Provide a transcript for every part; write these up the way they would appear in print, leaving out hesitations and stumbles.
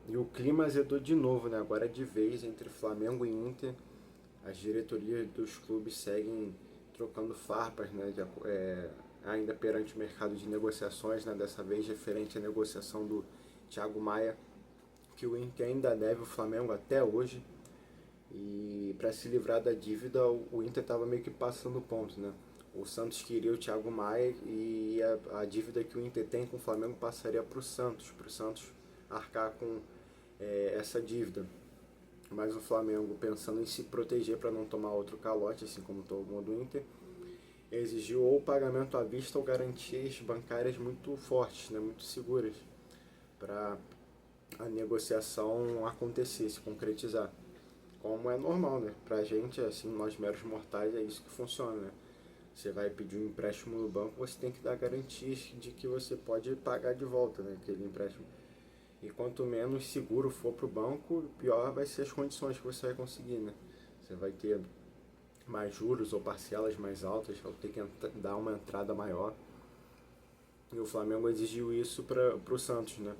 E o clima azedou de novo, né? Agora de vez entre Flamengo e Inter. As diretorias dos clubes seguem trocando farpas, né? Ainda perante o mercado de negociações, né? Dessa vez referente à negociação do Thiago Maia, que o Inter ainda deve o Flamengo até hoje. E para se livrar da dívida, o Inter estava meio que passando ponto, né? O Santos queria o Thiago Maia e a dívida que o Inter tem com o Flamengo passaria para o Santos arcar com essa dívida. Mas o Flamengo, pensando em se proteger para não tomar outro calote, assim como tomou do Inter, exigiu ou pagamento à vista ou garantias bancárias muito fortes, né, muito seguras, para a negociação acontecer, se concretizar. Como é normal, né? Pra gente, assim, nós meros mortais, é isso que funciona, né? Você vai pedir um empréstimo no banco, você tem que dar garantias de que você pode pagar de volta, né, aquele empréstimo. E quanto menos seguro for para o banco, pior vai ser as condições que você vai conseguir, né? Você vai ter mais juros ou parcelas mais altas, vai ter que dar uma entrada maior. E o Flamengo exigiu isso para o Santos, né?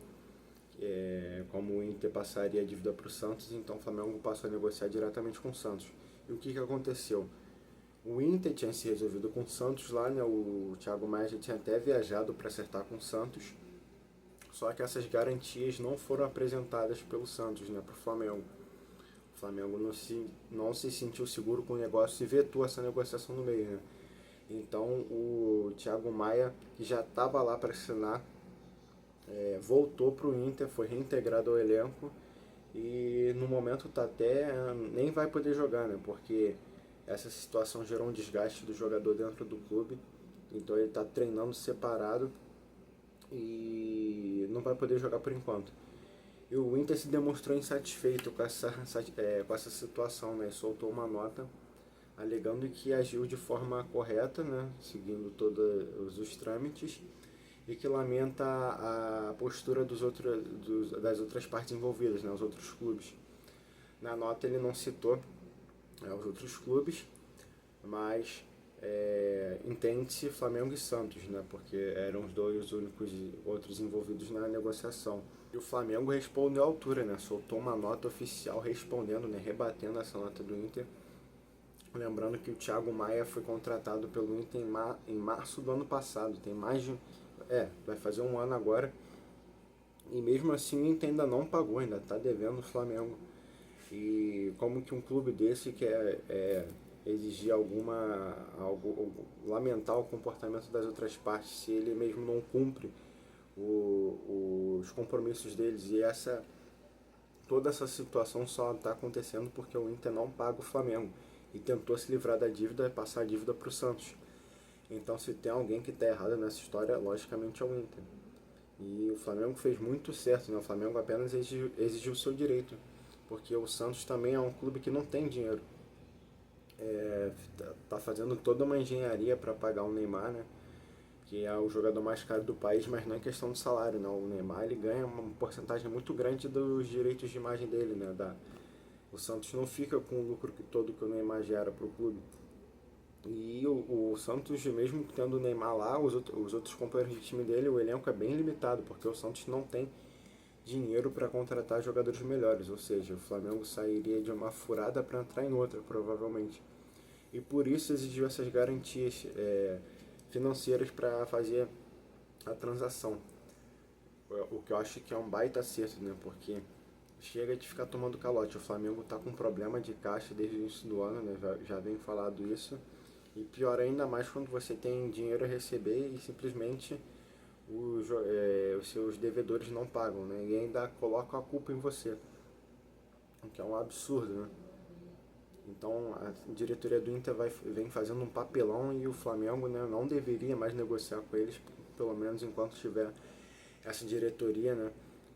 Como o Inter passaria a dívida para o Santos, então o Flamengo passou a negociar diretamente com o Santos. E o que aconteceu? O Inter tinha se resolvido com o Santos lá, né? O Thiago Maia já tinha até viajado para acertar com o Santos. Só que essas garantias não foram apresentadas pelo Santos, né, para o Flamengo. O Flamengo não se sentiu seguro com o negócio e vetou essa negociação no meio, né? Então o Thiago Maia, que já estava lá para assinar, voltou para o Inter, foi reintegrado ao elenco e no momento tá até nem vai poder jogar, né? Porque essa situação gerou um desgaste do jogador dentro do clube, então ele está treinando separado e não vai poder jogar por enquanto. E o Inter se demonstrou insatisfeito com essa situação, né? Soltou uma nota alegando que agiu de forma correta, né? Seguindo todos os trâmites e que lamenta a postura das outras partes envolvidas, né? Os outros clubes. Na nota ele não citou os outros clubes, mas entende-se Flamengo e Santos, né? Porque eram os dois únicos outros envolvidos na negociação. E o Flamengo respondeu à altura, né? Soltou uma nota oficial respondendo, né? Rebatendo essa nota do Inter. Lembrando que o Thiago Maia foi contratado pelo Inter em março do ano passado. Tem mais de. Vai fazer um ano agora. E mesmo assim o Inter ainda não pagou, ainda está devendo o Flamengo. E como que um clube desse quer exigir lamentar o comportamento das outras partes se ele mesmo não cumpre os compromissos deles? E toda essa situação só está acontecendo porque o Inter não paga o Flamengo e tentou se livrar da dívida e passar a dívida para o Santos. Então, se tem alguém que está errado nessa história, logicamente é o Inter. E o Flamengo fez muito certo, né? O Flamengo apenas exigiu o seu direito, porque o Santos também é um clube que não tem dinheiro. Tá fazendo toda uma engenharia para pagar o Neymar, né? Que é o jogador mais caro do país, mas não é questão de salário, não. O Neymar ele ganha uma porcentagem muito grande dos direitos de imagem dele, né? O Santos não fica com o lucro todo que o Neymar gera para o clube. E o Santos, mesmo tendo o Neymar lá, os outros companheiros de time dele, o elenco é bem limitado, porque o Santos não tem dinheiro para contratar jogadores melhores, ou seja, o Flamengo sairia de uma furada para entrar em outra, provavelmente. E por isso exigiu essas garantias financeiras para fazer a transação. O que eu acho que é um baita acerto, né? Porque chega de ficar tomando calote. O Flamengo tá com problema de caixa desde o início do ano, né? Já vem falado isso. E pior ainda mais quando você tem dinheiro a receber e simplesmente os seus devedores não pagam, né? E ainda colocam a culpa em você. O que é um absurdo, né? Então a diretoria do Inter vem fazendo um papelão e o Flamengo, né, não deveria mais negociar com eles, pelo menos enquanto tiver essa diretoria, né,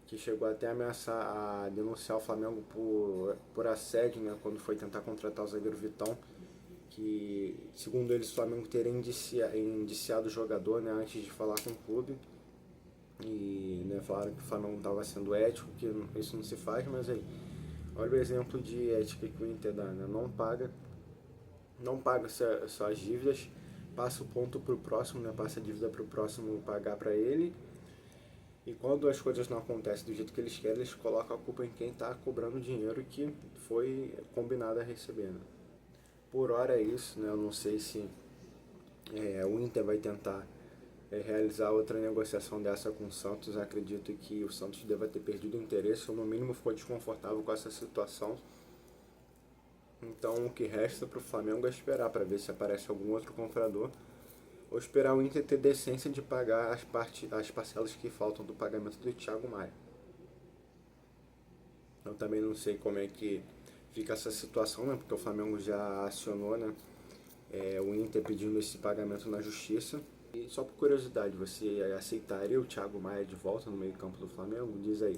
que chegou até a ameaçar a denunciar o Flamengo por assédio, né, quando foi tentar contratar o zagueiro Vitão, que segundo eles o Flamengo teria indiciado o jogador, né, antes de falar com o clube. E, né, falaram que o Flamengo estava sendo ético, que isso não se faz, mas aí olha o exemplo de ética que o Inter dá, né? Não paga suas dívidas, passa o ponto pro próximo, né? Passa a dívida pro próximo pagar para ele E quando as coisas não acontecem do jeito que eles querem, eles colocam a culpa em quem está cobrando o dinheiro que foi combinado a receber. Né? Por hora é isso, né? Eu não sei se o Inter vai tentar realizar outra negociação dessa com o Santos. Acredito que o Santos deva ter perdido o interesse, ou no mínimo ficou desconfortável com essa situação. Então o que resta para o Flamengo é esperar para ver se aparece algum outro comprador, ou esperar o Inter ter decência de pagar as parcelas que faltam do pagamento do Thiago Maia. Eu também não sei como é que fica essa situação, né? Porque o Flamengo já acionou, né? O Inter pedindo esse pagamento na justiça. E só por curiosidade, você aceitaria o Thiago Maia de volta no meio campo do Flamengo? Diz aí.